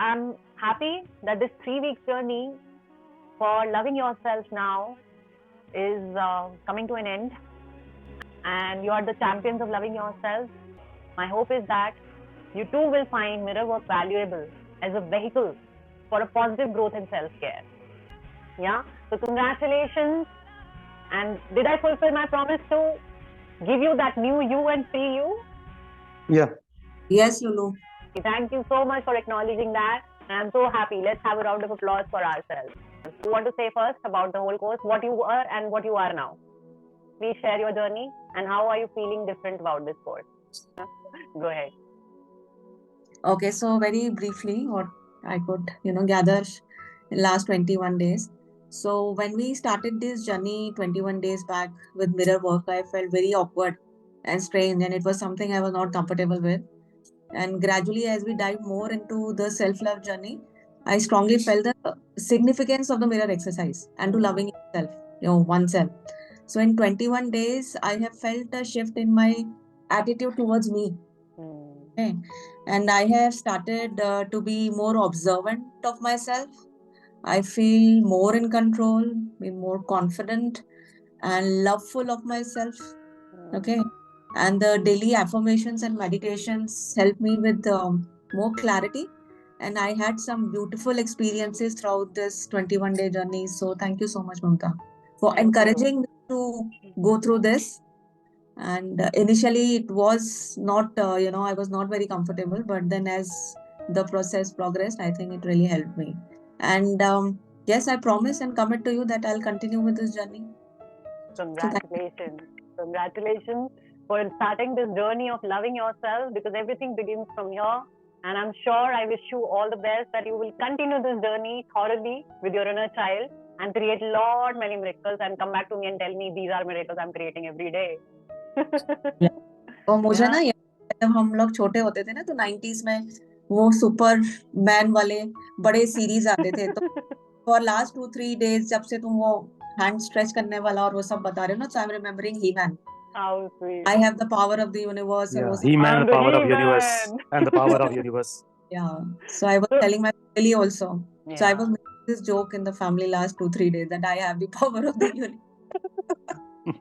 I'm happy that this 3 weeks journey for loving yourself now is coming to an end, and you are the champions of loving yourself. My hope is that you too will find mirror work valuable as a vehicle for a positive growth in self-care. Yeah. So congratulations. And did I fulfill my promise to give you that new you and free you? Yeah. Yes, Lulu. Thank you so much for acknowledging that. I'm so happy. Let's have a round of applause for ourselves. You want to say first about the whole course, what you were and what you are now? Please share your journey and how are you feeling different about this course? Go ahead. Okay, so very briefly, what I could, gather in last 21 days. So when we started this journey 21 days back with mirror work, I felt very awkward and strange, and it was something I was not comfortable with. And gradually, as we dive more into the self-love journey, I strongly felt the significance of the mirror exercise and to loving yourself, oneself. So in 21 days, I have felt a shift in my attitude towards me. Okay. And I have started to be more observant of myself. I feel more in control, be more confident and loveful of myself. Okay. And the daily affirmations and meditations help me with more clarity. And I had some beautiful experiences throughout this 21-day journey. So thank you so much, Mamta, for encouraging me to go through this. And initially it was not, I was not very comfortable. But then as the process progressed, I think it really helped me. And yes, I promise and commit to you that I'll continue with this journey. Congratulations. Congratulations for starting this journey of loving yourself, because everything begins from here. And I'm sure I wish you all the best, that you will continue this journey thoroughly with your inner child and create many miracles and come back to me and tell me these are miracles I'm creating every day. और मुझे ना जब हम लोग छोटे होते थे ना तो 90s में वो सुपर मैन वाले बड़े सीरीज आते थे, तो फॉर लास्ट 2-3 days जब से तुम वो हैंड स्ट्रेच करने वाला और वो सब बता रहे हो ना, so I'm remembering He-Man. How sweet. I have the power of the universe. Yeah, He-Man, the power of universe and the power of universe. Yeah. So I was telling my family also. Yeah. So I was making this joke in the family last 2-3 days that I have the power of the universe.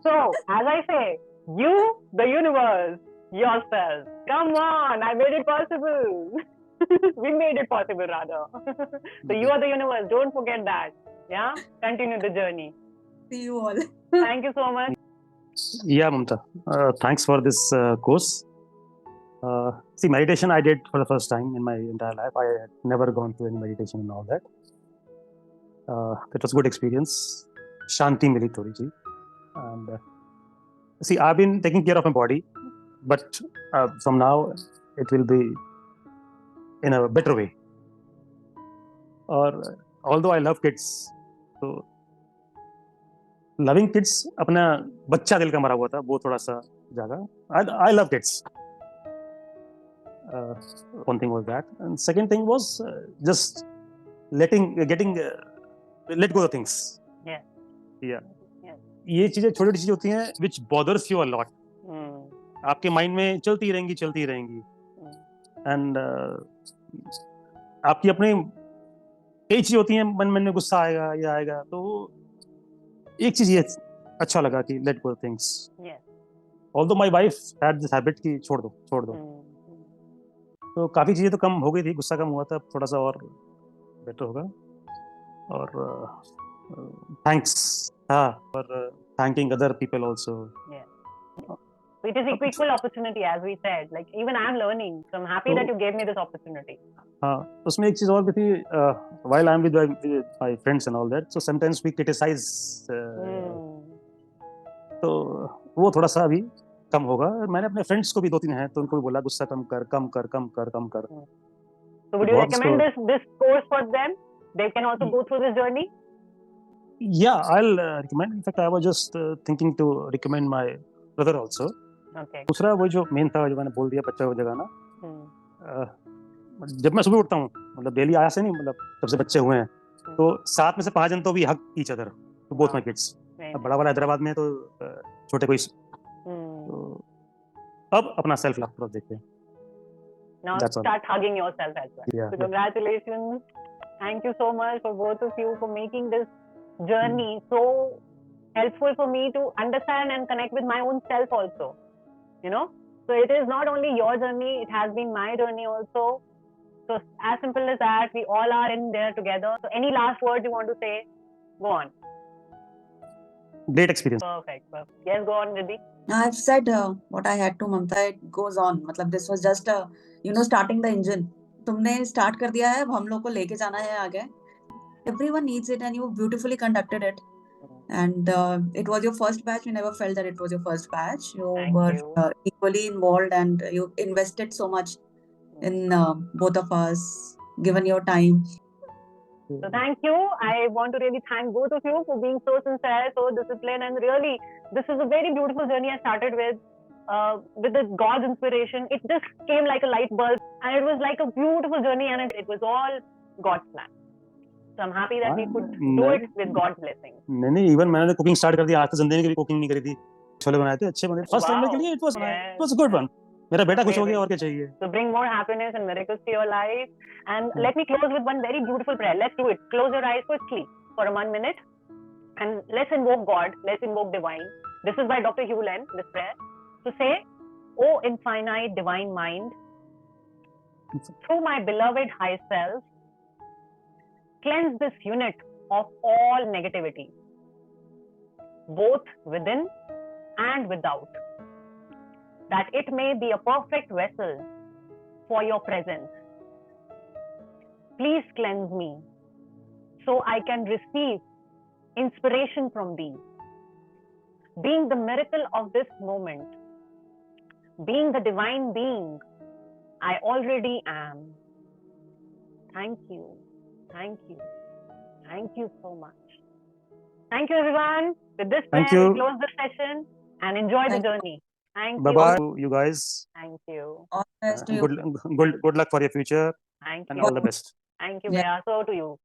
So, as I say, you, the universe, yourself. Come on, I made it possible. We made it possible, rather. So you are the universe. Don't forget that. Yeah? Continue the journey. See you all. Thank you so much. Yeah, Mamta. Thanks for this course. See, meditation I did for the first time in my entire life. I had never gone through any meditation and all that. It was a good experience. Shanti mili thodi ji. And see, I've been taking care of my body, but from now it will be in a better way. Or although I love kids, so loving kids, अपना बच्चा दिल का मरा हुआ था, वो थोड़ा सा जागा. I love kids. One thing was that, and second thing was just let go of things. Yeah. ये चीजें छोटी चीजें होती हैं which bothers you a lot. आपके माइंड में चलती रहेंगी and आपकी अपनी कई चीजें होती हैं, मन में गुस्सा आएगा या आएगा, तो एक चीज ये अच्छा लगा कि let go of things. Although my wife had this habit कि छोड़ दो. तो काफी चीजें तो कम हो गई थी, गुस्सा कम हुआ था, थोड़ा सा और बेटर होगा. और thanks for thanking other people also. It is equal opportunity, as we said. Like even I am learning, so I'm happy that you gave me this opportunity. हाँ, उसमें एक चीज और भी थी. While I'm with my friends and all that, so sometimes we criticize. तो वो थोड़ा सा अभी कम होगा. मैंने अपने फ्रेंड्स को भी 2-3 हैं, तो उनको भी बोला गुस्सा कम कर. So would you recommend this course for them? They can also go through this journey? Yeah, I'll recommend. In fact, I was just thinking to recommend my brother also. Okay. दूसरा वो जो मेन था, जो मैंने बोल दिया बच्चा को जगाना. जब मैं सुबह उठता हूँ, मतलब डेली आया से नहीं, मतलब जब से बच्चे हुए हैं, तो 7 में से 5 जन तो भी हक ईच अदर, तो बोथ माय किड्स. बड़ा वाला हैदराबाद में, तो छोटे कोई. तो अब अपना सेल्फ लव देखते हैं. Now That's all. start hugging yourself as well. Yeah, So yeah. congratulations. Thank you so much for both of you for making this journey so helpful for me to understand and connect with my own self also. You know, so it is not only your journey, it has been my journey also. So as simple as that, we all are in there together. So any last words you want to say? Go on. Great experience. Perfect. Yes, go on, Riddhi. I've said what I had to, Mamta. It goes on. मतलब this was just starting the engine. तुमने start कर दिया है, अब हम लोग को लेके जाना है आगे. Everyone needs it, and you beautifully conducted it. And it was your first batch. You never felt that it was your first batch. You Thank were you. equally involved, and you invested so much in both of us, given your time. So thank you. I want to really thank both of you for being so sincere, so disciplined, and really, this is a very beautiful journey I started with the God's inspiration. It just came like a light bulb, and it was like a beautiful journey, and it was all God's plan. So I'm happy that we could do it with God's blessing. नहीं even मैंने cooking start कर दिया आज तक जिंदगी में कभी cooking नहीं करी थी छोले बनाए थे अच्छे बने फर्स्ट टाइम के लिए इट वाज गुड वन मेरा बेटा खुश हो गया और क्या चाहिए So bring more happiness and miracles to your life. And let me close with one very beautiful prayer. Let's do it. Close your eyes quickly for 1 minute and let's invoke God. Let's invoke divine. This is by drhewlen, this prayer. So say, "Oh infinite divine mind, through my beloved high self, cleanse this unit of all negativity, both within and without, that it may be a perfect vessel for your presence. Please cleanse me so I can receive inspiration from thee, being the miracle of this moment, being the divine being I already am. Thank you. Thank you. Thank you so much. Thank you, everyone. With this prayer, we close the session and enjoy the journey. Thank you. Bye-bye, you guys. Thank you. All the best to you. Good luck for your future. Thank and you. all the best. Thank you, Yeah. Bhaiya. So to you.